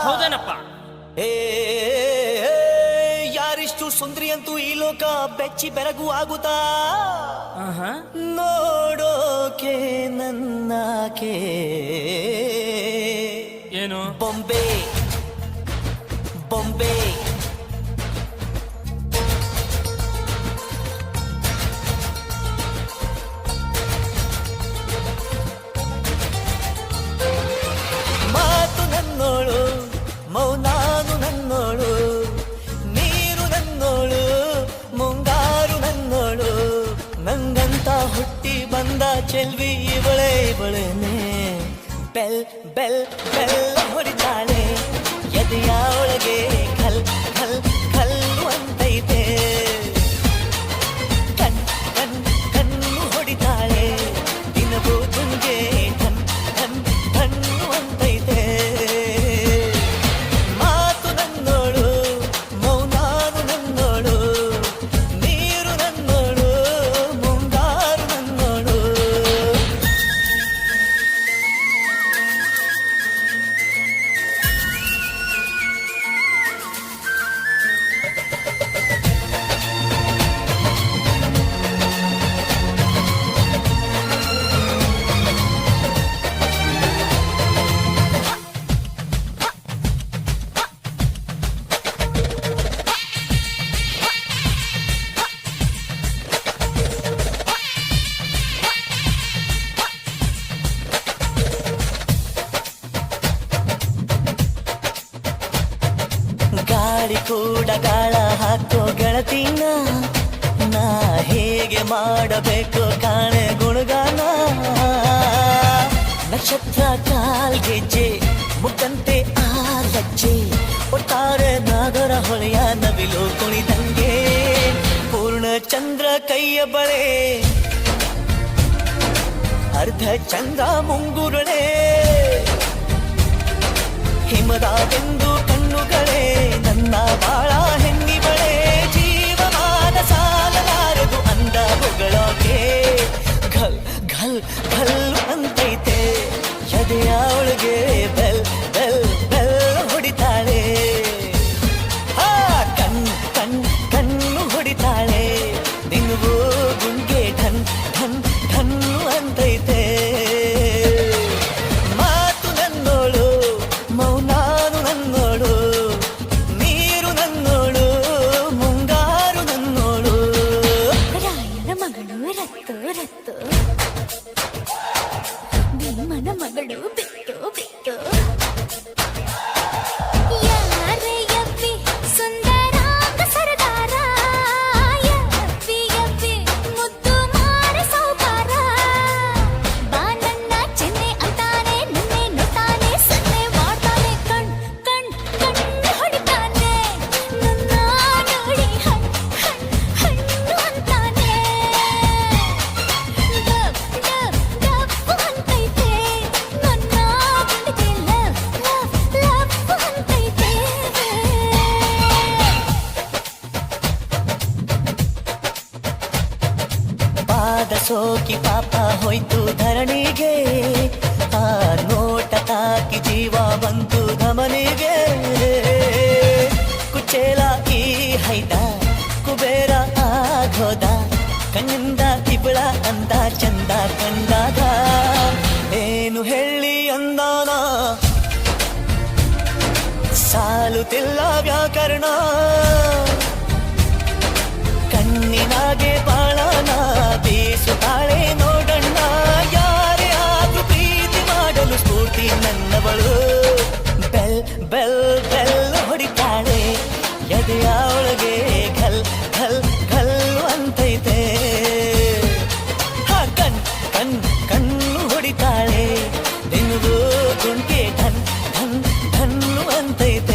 ಹೌದೇನಪ್ಪ? ಏ ಯಾರಿಷ್ಟು ಸುಂದರಿ ಅಂತೂ ಈ ಲೋಕ ಬೆಚ್ಚಿ ಬೆರಗು ಆಗುತ್ತಾ ನೋಡೋಕೆ ನನ್ನಾಕೆ ಏನು ಬೊಂಬೆ ಬೊಂಬೆ ಮಾತು ನನ್ನೋಳು ಮೌನಾನು ನನ್ನೋಳು ನೀರು ನನ್ನೋಳು ಮುಂಗಾರು ನನ್ನೋಳು ನಂಗಂತ ಹುಟ್ಟಿ ಬಂದ ಚೆಲ್ವಿ ಇವಳೇನೆ ಬೆಲ್ ಬೆಲ್ ಬೆಲ್ ಹೊಡಿತಾಳೆ ಎದೆಯ ಒಳಗೆ ಖಲ್ ಖಲ್ ಖಲ್ಲು ಅಂತೈತೆ ಕಣ್ ಕಣ್ ಕಣ್ಣು ಹೊಡಿತಾಳೆ ದಿನವೂ ತುಂಗೆ ಠನ್ ಠನ್ ಠಣ್ಣು ಅಂತೈತೆ ಮಾತು ನನ್ನೋಳು ಮೌನಾನು ನನ್ನೋಳು ನೀರು ನನ್ನೋಳು ಮುಂಗಾರು ನನ್ನೋಳು ಗಾಳಿ ಕೂಡ ಗಾಳ ಹಾಕೋ ಗೆಳತಿನ ನಾ ಹೇಗೆ ಮಾಡಬೇಕು ಕಾಣೆ ಗುಣಗಾನ ನಕ್ಷತ್ರ ಕಾಲ್ಗೆಜ್ಜೆ ಮುಖಂತೆ ಆ ಲಜ್ಜೆ ಒಟ್ಟಾರೆ ನಾಗರ ಹೊಳೆಯ ನವಿಲು ಕುಣಿದಂಗೆ ಪೂರ್ಣ ಚಂದ್ರ ಕೈಯ ಬಳೆ ಅರ್ಧ ಚಂದ್ರ ಮುಂಗುರುಳೆ ಹಿಮದ ಬೆಂದು ಕಣ್ಣುಗಳೇ ನನ್ನ ಬಾಳ ಹೆಣ್ಣಿಬಳೆ ಜೀವಮಾನ ಸಾಲಲಾರದು ಅಂದ ಹೊಗಳೋಕೆ ಘಲ್ ಘಲ್ ಘಲ್ ಅಂತೈತೆ ಎದೆಯ ಒಳಗೆ ಬೆಲ್ ಬೆಲ್ ಬೆಲ್ ಹೊಡಿತಾಳೆ ಆ ಕಣ್ ಕಣ್ ಕಣ್ಣು ಹೊಡಿತಾಳೆ ದಿನವೂ ಗುಂಗೆ ಠನ್ ಠನ್ ಠನ್ನು ಅಂತೈತೆ ಮಾತು ನನ್ನೋಳು ಮೌನಾನು ನನ್ನೋಳು ನೀರು ನನ್ನೋಳು ಮುಂಗಾರು ನನ್ನೋಳು ರಾಯನ ಮಗಳು ರತ್ತು ರತ್ತು ಭೀಮನ ಮಗಳು ಬಿಟ್ಟು ಬಿಟ್ಟು ಯಾರೇ ಯಪ್ಪಿ ಸುಂದರಾಂಗ ಸರದಾರ ಯಪ್ಪಿ ಯಪ್ಪಿ ಮುದ್ದು ಮಾರ ಸೌಕಾರ ಬಾನಣ್ಣ ಚೆನ್ನೆ ಅಂತಾನೆ ನಿನ್ನೆ ನೋಡ್ತಾನೆ ಸನ್ನೆ ಮಾಡ್ತಾನೆ ಕಣ್ ಕಣ್ ಕಣ್ಣು ಹೊಡಿತಾನೆ ನನ್ನ ನೋಡಿ ಹಣ್ ಹಣ್ ಹಣ್ಣು ಅಂತಾನೆ ಡಬ್ ಡಬ್ ಡಬ್ ಅಂತೈತೆ ನನ್ನ ಗುಂಡಿಗೆ ಲವ್ ಲವ್ ಲವ್ ಅಂತೈತೆ ಪಾದ ಸೋಕಿ ಪಾಪ ಹೋಯ್ತು ಧರಣಿಗೆ ಆ ನೋಟ ತಾಕಿ ಜೀವ ಬಂತು ಧಮನಿಗೆ ಕುಚೇಲ ಈ ಹೈದ ಕುಬೇರ ಆಗೋದ ಕಣ್ಣಿಂದ ತಿಬಳ ಅಂದ ಚಂದ ಕಂಡಾಗ ಏನು ಹೇಳಿ ಅಂದಾನ ಸಾಲುತ್ತಿಲ್ಲ ವ್ಯಾಕರಣ ಕಣ್ಣಿನಾಗೆ ಬಾಳನ ಬೀಸುತ್ತಾಳೆ ನೋಡಣ್ಣ ಯಾರೇ ಆದ್ರೂ ಪ್ರೀತಿ ಮಾಡಲು ಸ್ಫೂರ್ತಿ ನನ್ನವಳು ಬೆಲ್ ಬೆಲ್ ಬೆಲ್ ಹೊಡಿತಾಳೆ ಎದೆಯ ಒಳಗೆ ಘಲ್ ಘಲ್ ಘಲ್ ಅಂತೈತೆ ಕಣ್ ಕಣ್ ಕಣ್ಣು ಹೊಡಿತಾಳೆ ದಿನವೂ ಗುಂಕೆ ಧನ್ ಧನ್ ಧನ್ನು ಅಂತೈತೆ